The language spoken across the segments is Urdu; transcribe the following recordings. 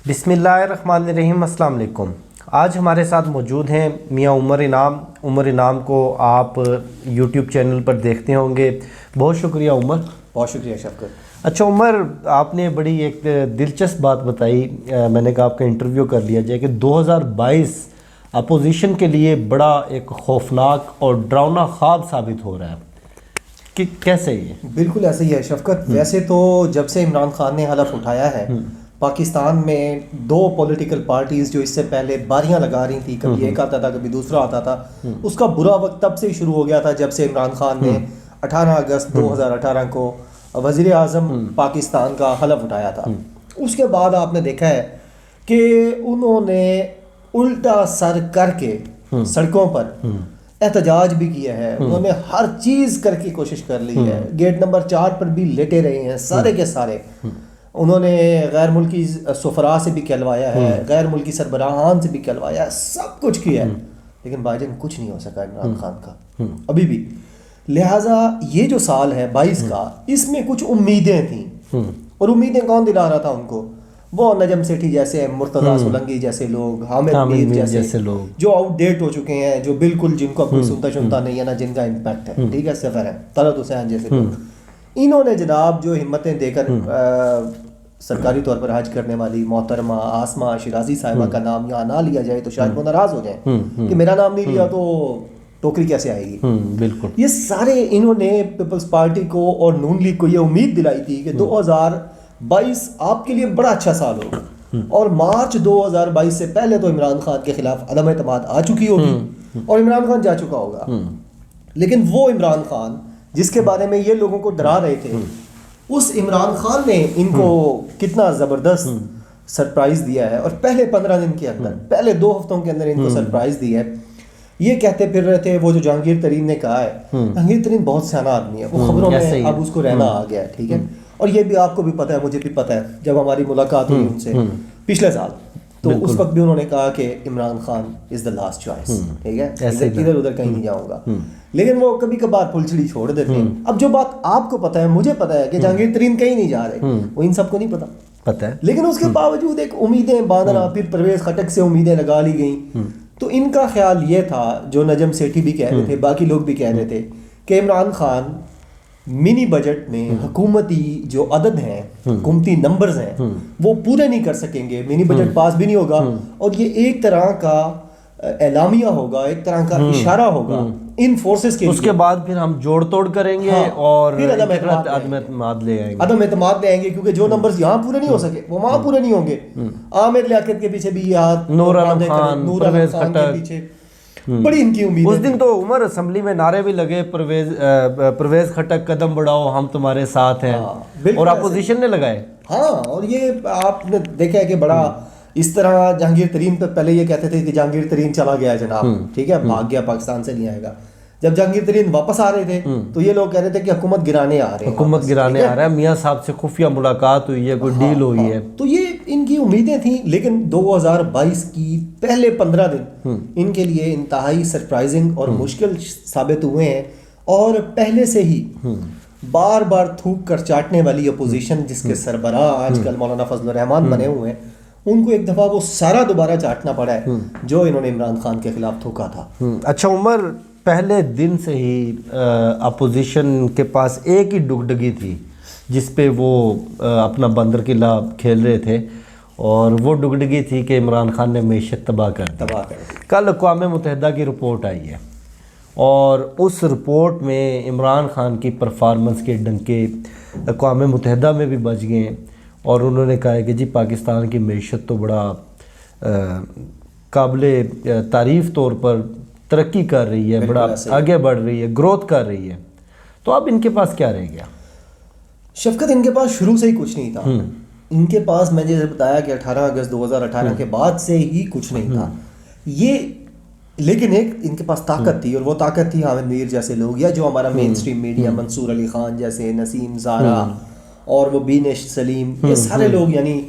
بسم اللہ الرحمن الرحیم. السلام علیکم. آج ہمارے ساتھ موجود ہیں میاں عمر انعام. عمر انعام کو آپ یوٹیوب چینل پر دیکھتے ہوں گے. بہت شکریہ عمر. بہت شکریہ شفقت. اچھا عمر, آپ نے بڑی ایک دلچسپ بات بتائی, میں نے کہا آپ کا انٹرویو کر لیا جائے, کہ 2022 اپوزیشن کے لیے بڑا ایک خوفناک اور ڈراؤنا خواب ثابت ہو رہا ہے, کہ کیسے یہ؟ بالکل ایسے ہی ہے شفقت. ویسے تو جب سے عمران خان نے حلف اٹھایا ہے, پاکستان میں دو پولیٹیکل پارٹیز جو اس سے پہلے باریاں لگا رہی تھی, کبھی ایک آتا تھا کبھی دوسرا آتا تھا, اس کا برا وقت تب سے ہی شروع ہو گیا تھا جب سے عمران خان نے 18 اگست 2018 کو وزیر اعظم پاکستان کا حلف اٹھایا تھا. اس کے بعد آپ نے دیکھا ہے کہ انہوں نے الٹا سر کر کے سڑکوں پر احتجاج بھی کیا ہے, انہوں نے ہر چیز کر کے کوشش کر لی ہے. گیٹ نمبر 4 پر بھی لیٹے رہے ہیں سارے کے سارے. انہوں نے غیر ملکی سفراء سے بھی کہلوایا ہے, غیر ملکی سربراہان سے بھی کہلوایا ہے, سب کچھ کیا ہے, لیکن بھائی جان کچھ نہیں ہو سکا عمران خان کا ابھی بھی. لہٰذا یہ جو سال ہے 22 کا, اس میں کچھ امیدیں تھیں, اور امیدیں کون دلا رہا تھا ان کو؟ وہ نجم سیٹھی جیسے, مرتضیٰ سولنگی جیسے لوگ, حامد میر جیسے لوگ, جو آؤٹ ڈیٹ ہو چکے ہیں, جو بالکل جن کو کوئی سنتا نہیں ہے نا جن کا امپیکٹ ہے, ٹھیک ہے, صفر ہے. طلعت حسین جیسے لوگ, انہوں نے جناب جو ہمتیں دے کر سرکاری طور پر حج کرنے والی محترمہ آسمہ شیرازی صاحبہ کا نام یہاں نہ لیا جائے تو شاید وہ ناراض ہو جائیں کہ میرا نام نہیں لیا تو ٹوکری کیسے آئے گی. بالکل یہ سارے انہوں نے پیپلز پارٹی کو اور نون لیگ کو یہ امید دلائی تھی کہ 2022 آپ کے لیے بڑا اچھا سال ہوگا, اور مارچ 2022 سے پہلے تو عمران خان کے خلاف عدم اعتماد آ چکی ہوگی اور عمران خان جا چکا ہوگا. لیکن وہ عمران خان جس کے بارے میں یہ لوگوں کو ڈرا رہے تھے, اس عمران خان نے ان کو کتنا زبردست سرپرائز دیا ہے, اور پہلے 15 دن کے اندر, پہلے 2 ہفتوں کے اندر ان کو سرپرائز دیا ہے. یہ کہتے پھر رہے تھے, وہ جو جہانگیر ترین نے کہا ہے, جہانگیر ترین بہت سیانا آدمی ہے, وہ خبروں میں اب اس کو رہنا آ گیا ہے, ٹھیک ہے, اور یہ بھی آپ کو بھی پتہ ہے, مجھے بھی پتہ ہے, جب ہماری ملاقات ہوئی ان سے پچھلے سال, تو اس وقت بھی انہوں نے کہا کہ عمران خان از دا لاسٹ چوائس, ٹھیک ہے, ادھر ادھر کہیں نہیں جاؤں گا. لیکن وہ کبھی کبھار پھلچڑی چھوڑ دیتے ہیں. اب جو بات آپ کو پتہ ہے, مجھے پتہ ہے کہ جہانگیر ترین کہیں نہیں جا رہے, وہ ان سب کو نہیں پتہ ہے, لیکن اس کے باوجود ایک امیدیں باندھنا, پھر پرویز خٹک سے امیدیں لگا لی گئیں. تو ان کا خیال یہ تھا, جو نجم سیٹھی بھی کہہ رہے تھے, باقی لوگ بھی کہہ رہے تھے, کہ عمران خان منی بجٹ میں حکومتی جو عدد ہیں, حکومتی نمبرز ہیں, وہ پورے نہیں کر سکیں گے, منی بجٹ پاس بھی نہیں ہوگا, اور یہ ایک طرح کا اعلامیہ ہوگا, ایک طرح کا اشارہ ہوگا ان فورسز کے. اس کے بعد پھر ہم جوڑ توڑ کریں گے اور عدم اعتماد لے آئیں گے. عدم اعتماد لے آئیں گے, کیونکہ جو نمبرز یہاں پورے نہیں ہو سکے وہ وہاں پورے نہیں ہوں گے. عامر لیاقت کے پیچھے بھی یہ ہاتھ, نور عالم خان, پرویز خان کے پیچھے بڑی ان کی امید. اس دن تو عمر اسمبلی میں نعرے بھی لگے, پرویز خٹک قدم بڑھاؤ ہم تمہارے ساتھ ہیں, اور اپوزیشن نے لگائے. ہاں, اور یہ آپ نے دیکھا ہے کہ بڑا اس طرح جہانگیر ترین پہ پہلے یہ کہتے تھے کہ جہانگیر ترین چلا گیا جناب, ٹھیک ہے, بھاگ گیا, پاکستان سے نہیں آئے گا. جب جہانگیر ترین واپس آ رہے تھے تو یہ لوگ کہہ رہے تھے کہ حکومت گرانے آ رہے ہیں, حکومت گرانے آ رہا ہے, میاں صاحب سے خفیہ ملاقات ہوئی ہے, کوئی ڈیل ہوئی ہے. تو یہ ان کی امیدیں تھیں. لیکن 2022 کی پہلے 15 دن ان کے لیے انتہائی سرپرائزنگ اور مشکل ثابت ہوئے ہیں, اور پہلے سے ہی بار بار تھوک کر چاٹنے والی اپوزیشن جس کے سربراہ آج کل مولانا فضل الرحمان بنے ہوئے ہیں, ان کو ایک دفعہ وہ سارا دوبارہ چاٹنا پڑا ہے جو انہوں نے عمران خان کے خلاف تھوکا تھا. اچھا عمر, پہلے دن سے ہی اپوزیشن کے پاس ایک ہی ڈگڈگی تھی جس پہ وہ اپنا بندر قلعہ کھیل رہے تھے, اور وہ ڈگڈگی تھی کہ عمران خان نے معیشت تباہ کر دی. کل اقوام متحدہ کی رپورٹ آئی ہے, اور اس رپورٹ میں عمران خان کی پرفارمنس کے ڈنکے اقوام متحدہ میں بھی بج گئے, اور انہوں نے کہا ہے کہ جی پاکستان کی معیشت تو بڑا قابل تعریف طور پر ترقی کر رہی ہے, بڑا آگے بڑھ رہی ہے, گروتھ کر رہی ہے. تو اب ان کے پاس کیا رہ گیا؟ شفقت, ان کے پاس شروع سے ہی کچھ نہیں تھا. ان کے پاس میں نے بتایا کہ 18 اگست 2018 کے بعد سے ہی کچھ نہیں تھا یہ, لیکن ایک ان کے پاس طاقت تھی, اور وہ طاقت تھی حامد میر جیسے لوگ, یا جو ہمارا مین اسٹریم میڈیا, منصور علی خان جیسے, نسیم زارا, اور وہ بینش سلیم, یہ سارے لوگ, یعنی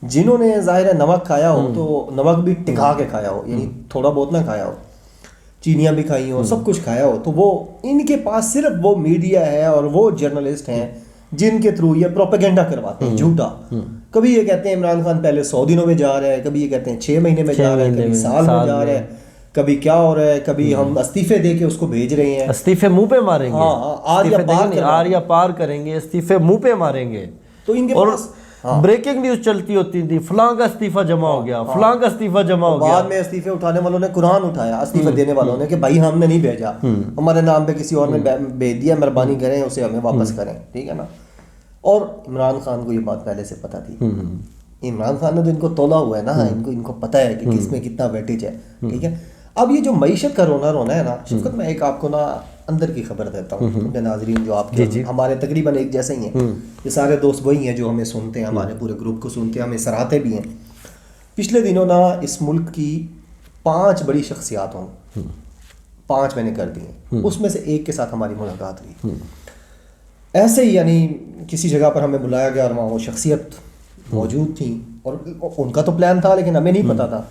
جنہوں نے ظاہر ہے نمک کھایا ہو تو نمک بھی ٹکا کے کھایا ہو, یعنی تھوڑا بہت نہ کھایا ہو, چینیاں بھی کھائی ہوں, سب کچھ کھایا ہو. تو وہ ان کے پاس صرف وہ میڈیا ہے اور وہ جرنلسٹ ہیں جن کے تھرو یہ پروپیگنڈا کرواتے ہیں جھوٹا کبھی یہ کہتے ہیں عمران خان پہلے 100 دنوں میں جا رہا ہے, کبھی یہ کہتے ہیں 6 مہینے میں جا رہا ہے, کبھی سال میں جا رہا ہے, کبھی کیا ہو رہا ہے, کبھی ہم استعفے دے کے اس کو بھیج رہے ہیں, استعفے منہ پہ ماریں گے, آر یا پار کریں گے, استعفے منہ پہ ماریں گے. تو ان کے اور پاس بریکنگ نیوز چلتی ہوتی تھی, فلاں کا استعفیٰ جمع ہو گیا, فلاں کا استعفیٰ جمع ہو گیا. بعد میں استعفے اٹھانے والوں نے قرآن اٹھایا, استعفے دینے والوں نے, کہ بھائی ہم نے نہیں بھیجا, ہمارے نام پہ کسی اور نے بھیج دیا, مہربانی کریں اسے ہمیں واپس کریں, ٹھیک ہے نا. اور عمران خان کو یہ بات پہلے سے پتہ تھی. عمران خان نے تو ان کو تولا ہوا ہے نا, ان کو پتہ ہے کہ کس میں کتنا ویٹیج ہے, ٹھیک ہے. اب یہ جو معیشت کا رونا ہے نا شفقت, میں ایک آپ کو نا اندر کی خبر دیتا ہوں اپنے ناظرین جو آپ کے ہمارے تقریباً ایک جیسے ہی ہیں, یہ سارے دوست وہی ہیں جو ہمیں سنتے ہیں, ہمارے پورے گروپ کو سنتے ہیں, ہمیں سراہتے بھی ہیں. پچھلے دنوں نا اس ملک کی 5 بڑی شخصیات ہوں, 5 میں نے کر دی ہیں, اس میں سے ایک کے ساتھ ہماری ملاقات ہوئی. ایسے ہی یعنی کسی جگہ پر ہمیں بلایا گیا اور وہاں وہ شخصیت موجود تھیں, اور ان کا تو پلان تھا لیکن ہمیں نہیں پتا تھا.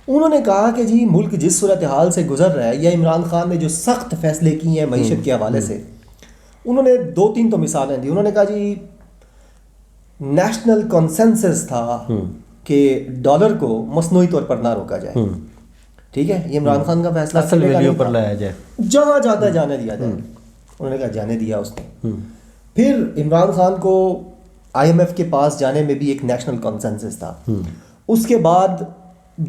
انہوں نے کہا کہ جی ملک جس صورتحال سے گزر رہا ہے, یا عمران خان نے جو سخت فیصلے کیے ہیں معیشت کے حوالے سے, انہوں نے 2-3 تو مثالیں دی. انہوں نے کہا جی نیشنل کنسنسس تھا کہ ڈالر کو مصنوعی طور پر نہ روکا جائے, ٹھیک ہے, یہ عمران خان کا فیصلہ اصل ویلیو پر لایا جائے, جہاں جاتا ہے جانے دیا جائے. انہوں نے کہا جانے دیا اس نے. پھر عمران خان کو IMF کے پاس جانے میں بھی ایک نیشنل کنسنسس تھا. اس کے بعد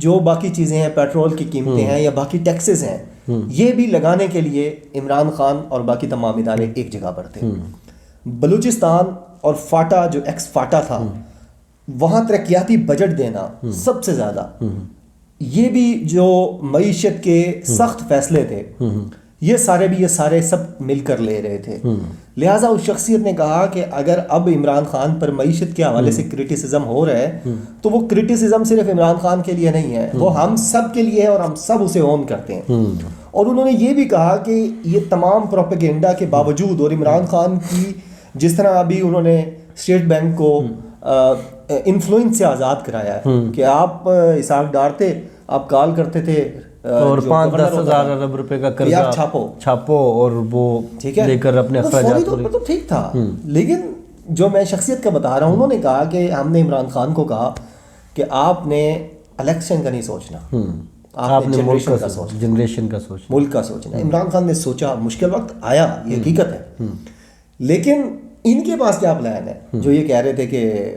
جو باقی چیزیں ہیں, پیٹرول کی قیمتیں ہیں یا باقی ٹیکسز ہیں, یہ بھی لگانے کے لیے عمران خان اور باقی تمام ادارے ایک جگہ پر تھے. بلوچستان اور فاٹا جو ایکس فاٹا تھا, وہاں ترقیاتی بجٹ دینا سب سے زیادہ, یہ بھی جو معیشت کے سخت فیصلے تھے, یہ سارے سب مل کر لے رہے تھے. لہٰذا اس شخصیت نے کہا کہ اگر اب عمران خان پر معیشت کے حوالے سے کرٹیسزم ہو رہا ہے تو وہ کرٹیسزم صرف عمران خان کے لیے نہیں ہے, وہ ہم سب کے لیے ہے اور ہم سب اسے اون کرتے ہیں. اور انہوں نے یہ بھی کہا کہ یہ تمام پروپیگنڈا کے باوجود, اور عمران خان کی جس طرح ابھی انہوں نے اسٹیٹ بینک کو انفلوئنس سے آزاد کرایا ہے کہ آپ اسحاق ڈار تھے, آپ کال کرتے تھے اور 5-10 ہزار ارب روپے کا قرضہ چھاپو اور وہ لے کر اپنے اخراجات کو, تو ٹھیک تھا. لیکن جو میں شخصیت کا بتا رہا ہوں, انہوں نے کہا کہ ہم نے عمران خان کو کہا کہ آپ نے الیکشن کا نہیں سوچنا, آپ نے جنریشن کا سوچنا, ملک کا سوچنا. عمران خان نے سوچا, مشکل وقت آیا, یہ حقیقت ہے, لیکن ان کے پاس کیا پلان ہے جو یہ کہہ رہے تھے کہ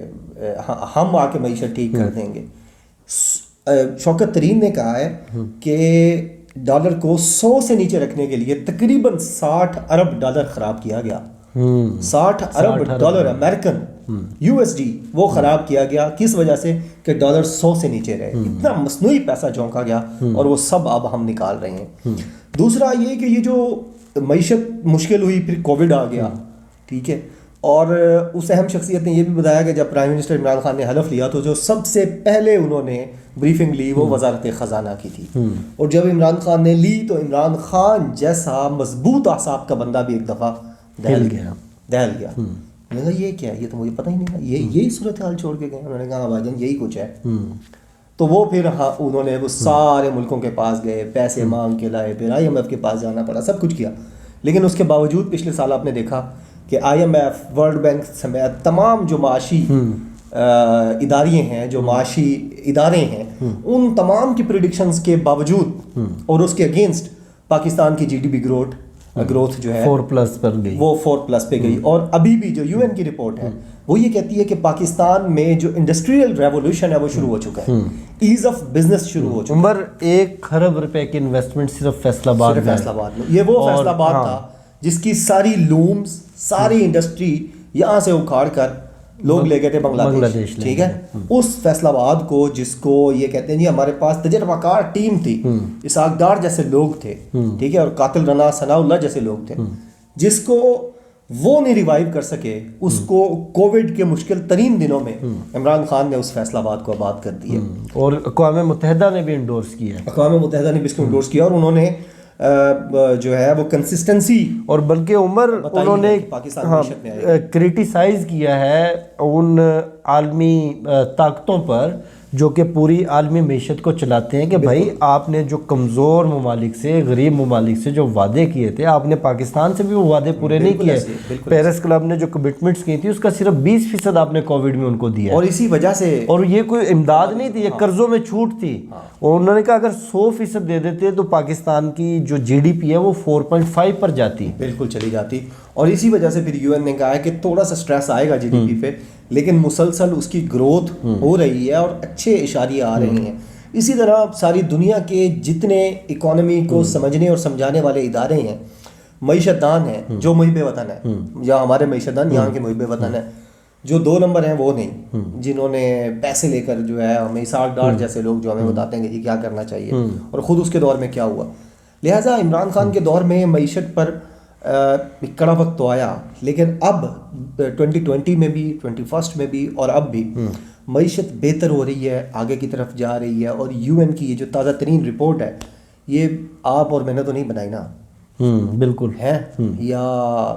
ہم آ کے معیشت ٹھیک کر دیں گے. شوکت ترین نے کہا ہے کہ ڈالر کو 100 سے نیچے رکھنے کے لیے تقریباً 60 ارب ڈالر خراب کیا گیا. 60 ارب ڈالر امریکن USD وہ خراب کیا گیا. کس وجہ سے؟ کہ ڈالر 100 سے نیچے رہے. اتنا مصنوعی پیسہ جھونکا گیا اور وہ سب اب ہم نکال رہے ہیں. دوسرا یہ کہ یہ جو معیشت مشکل ہوئی, پھر کووڈ آ گیا, ٹھیک ہے. اور اس اہم شخصیت نے یہ بھی بتایا کہ جب پرائم منسٹر عمران خان نے حلف لیا تو جو سب سے پہلے انہوں نے بریفنگ لی وہ وزارت خزانہ کی تھی. اور جب عمران خان نے لی تو عمران خان جیسا مضبوط اعصاب کا بندہ بھی ایک دفعہ دہل گیا. میں نے کہا یہ کیا ہے, یہ تو مجھے پتہ ہی نہیں تھا, یہی صورتحال چھوڑ کے گئے. انہوں نے کہا بھائی جان یہی کچھ ہے. تو وہ پھر انہوں نے وہ سارے ملکوں کے پاس گئے, پیسے مانگ کے لائے, پھر IMF کے پاس جانا پڑا, سب کچھ کیا. لیکن اس کے باوجود پچھلے سال آپ نے دیکھا کہ IMF, ورلڈ بینک سمیت تمام جو معاشی ادارے ہیں, جو معاشی ادارے ہیں, ان تمام کی پریڈکشنز کے باوجود اور اس کے اگینسٹ پاکستان کی GDP گروتھ جو ہے 4+ پر گئی, وہ 4+ پہ گئی. اور ابھی بھی جو UN کی رپورٹ ہے وہ یہ کہتی ہے کہ پاکستان میں جو انڈسٹریل ریولوشن ہے وہ شروع ہو چکا ہے, ایز آف بزنس شروع ہو چکا ہے. عمر 1 ارب روپے کی انویسٹمنٹ صرف فیصل آباد میں. یہ وہ فیصل آباد تھا جس کی ساری لومز, ساری انڈسٹری یہاں سے اکھاڑ کر لوگ لے گئے تھے بنگلہ دیش, ٹھیک ہے. اس فیصل آباد کو, جس کو یہ کہتے ہیں جی ہمارے پاس تجربہ کار ٹیم تھی, اسحاق ڈار جیسے لوگ تھے, ٹھیک ہے, اور قاتل رنا ثناء اللہ جیسے لوگ تھے, جس کو وہ نہیں ریوائیو کر سکے, اس کو کووڈ کے مشکل ترین دنوں میں عمران خان نے اس فیصل آباد کو آباد کر دیا. اور اقوام متحدہ نے بھی انڈورس کیا, اقوام متحدہ نے بھی اس کو انڈورس کیا. اور انہوں نے جو ہے وہ کنسسٹنسی, اور بلکہ عمر انہوں نے کریٹیسائز کیا ہے ان عالمی طاقتوں پر جو کہ پوری عالمی معیشت کو چلاتے ہیں کہ بھائی آپ نے جو کمزور ممالک سے، غریب ممالک سے جو وعدے کیے تھے، آپ نے پاکستان سے بھی وہ وعدے پورے نہیں کیے. پیرس کلب نے جو کمٹمنٹس کی تھی اس کا صرف 20% آپ نے کووڈ میں ان کو دیا، اور اسی وجہ سے، اور یہ کوئی امداد نہیں تھی، یہ قرضوں میں چھوٹ تھی. اور انہوں نے کہا اگر 100% دے دیتے تو پاکستان کی جو جی ڈی پی ہے وہ 4.5 پر جاتی. بالکل چلی جاتی. اور اسی وجہ سے پھر یو این نے کہا ہے کہ تھوڑا سا سٹریس آئے گا جی ڈی پی پہ، لیکن مسلسل اس کی گروتھ ہو رہی ہے اور اچھے اشاریے آ رہے ہیں. اسی طرح ساری دنیا کے جتنے اکانومی کو سمجھنے اور سمجھانے والے ادارے ہیں، معیشت دان ہیں جو محب وطن ہے، یا ہمارے معیشت دان یہاں کے محب وطن ہیں، جو 2 نمبر ہیں وہ نہیں، جنہوں نے پیسے لے کر جو ہے ہمیں اسحاق ڈار جیسے لوگ جو ہمیں بتاتے ہیں کہ جی کیا کرنا چاہیے، اور خود اس کے دور میں کیا ہوا. لہٰذا عمران خان کے دور میں معیشت پر کڑا وقت تو آیا، لیکن اب 2020 میں بھی، 21 میں بھی، اور اب بھی معیشت بہتر ہو رہی ہے، آگے کی طرف جا رہی ہے. اور یو این کی یہ جو تازہ ترین رپورٹ ہے، یہ آپ اور میں نے تو نہیں بنائی نا، بالکل ہے، یا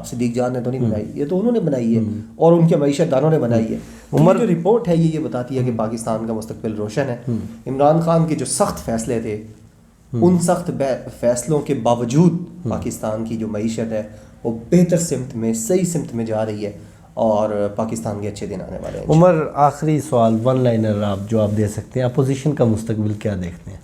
صدیق جان نے تو نہیں بنائی، یہ تو انہوں نے بنائی ہے اور ان کے معیشت دانوں نے بنائی ہے. عمر جو رپورٹ ہے یہ بتاتی ہے کہ پاکستان کا مستقبل روشن ہے. عمران خان کے جو سخت فیصلے تھے، ان سخت فیصلوں کے باوجود پاکستان کی جو معیشت ہے وہ بہتر سمت میں، صحیح سمت میں جا رہی ہے، اور پاکستان کے اچھے دن آنے والے ہیں. عمر، آخری سوال، 1 لائنر آپ جو آپ دے سکتے ہیں، اپوزیشن کا مستقبل کیا دیکھتے ہیں؟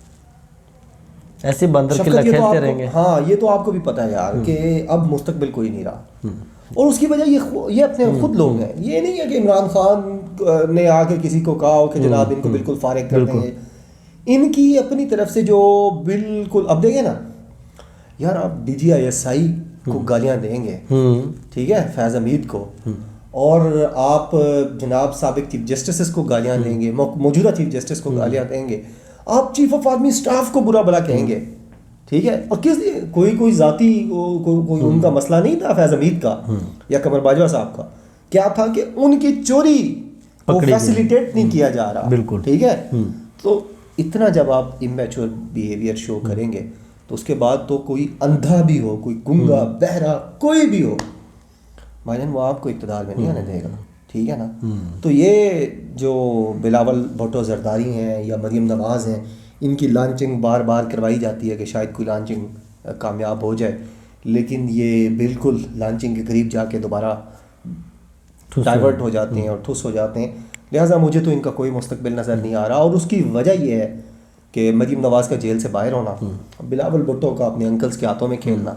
ایسے بندر قلعہ کھیلتے رہیں گے؟ ہاں، یہ تو آپ کو بھی پتہ ہے یار کہ اب مستقبل کوئی نہیں رہا، اور اس کی وجہ یہ اپنے خود لوگ ہیں. یہ نہیں ہے کہ عمران خان نے آ کے کسی کو کہا ہو کہ جناب ان کو بالکل فارغ کر دیں گے. ان کی اپنی طرف سے جو بالکل، اب دیکھیں نا یار، آپ D G I S I کو گالیاں دیں گے، ٹھیک ہے، فیض حمید کو، اور آپ جناب سابق چیف جسٹسز کو گالیاں دیں گے، موجودہ چیف جسٹس کو گالیاں دیں گے، آپ چیف آف آرمی اسٹاف کو برا بلا کہیں گے، ٹھیک ہے. اور کس لیے؟ کوئی ذاتی کوئی ان کا مسئلہ نہیں تھا فیض حمید کا یا قمر باجوہ صاحب کا، کیا تھا کہ ان کی چوری کو فیسیلیٹیٹ نہیں کیا جا رہا، بالکل ٹھیک ہے. تو اتنا جب آپ امیچور بیہیویئر شو کریں گے تو اس کے بعد تو کوئی اندھا بھی ہو، کوئی گنگا بہرا کوئی بھی ہو، بھائی جان وہ آپ کو اقتدار میں نہیں آنے دے گا، ٹھیک ہے نا. تو یہ جو بلاول بھٹو زرداری ہیں یا مریم نواز ہیں، ان کی لانچنگ بار بار کروائی جاتی ہے کہ شاید کوئی لانچنگ کامیاب ہو جائے، لیکن یہ بالکل لانچنگ کے قریب جا کے دوبارہ ڈائیورٹ ہو جاتے ہیں اور ٹھس ہو جاتے ہیں. لہٰذا مجھے تو ان کا کوئی مستقبل نظر نہیں آ رہا، اور اس کی وجہ یہ ہے کہ مریم نواز کا جیل سے باہر ہونا، بلاول بھٹو کا اپنے انکلز کے ہاتھوں میں کھیلنا،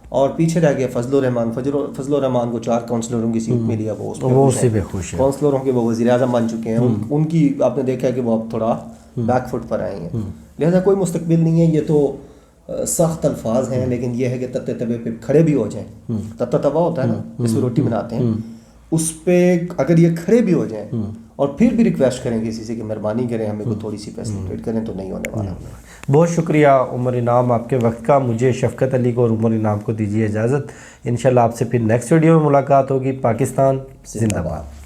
اور پیچھے رہ گیا فضل الرحمان کو 4 کونسلروں کی سیٹ ملی ہے، وہ اسی پہ خوش ہے. کونسلروں کے وہ وزیر اعظم بن چکے ہیں، ان کی آپ نے دیکھا ہے کہ وہ اب تھوڑا بیک فٹ پر آئے ہیں. لہٰذا کوئی مستقبل نہیں ہے. یہ تو سخت الفاظ ہیں، لیکن یہ ہے کہ تتے توے پہ کھڑے بھی ہو جائیں. تتا توا ہوتا ہے نا جس پہ روٹی بناتے ہیں، اس پہ اگر یہ کھڑے بھی ہو جائیں اور پھر بھی ریکویسٹ کریں کسی سے کہ مہربانی کریں ہمیں کوئی تھوڑی سی فیسلیٹیٹ کریں، تو نہیں ہونے والا. بہت شکریہ عمر انعام آپ کے وقت کا. مجھے، شفقت علی کو اور عمر انعام کو دیجیے اجازت. انشاءاللہ آپ سے پھر نیکسٹ ویڈیو میں ملاقات ہوگی. پاکستان زندہ باد.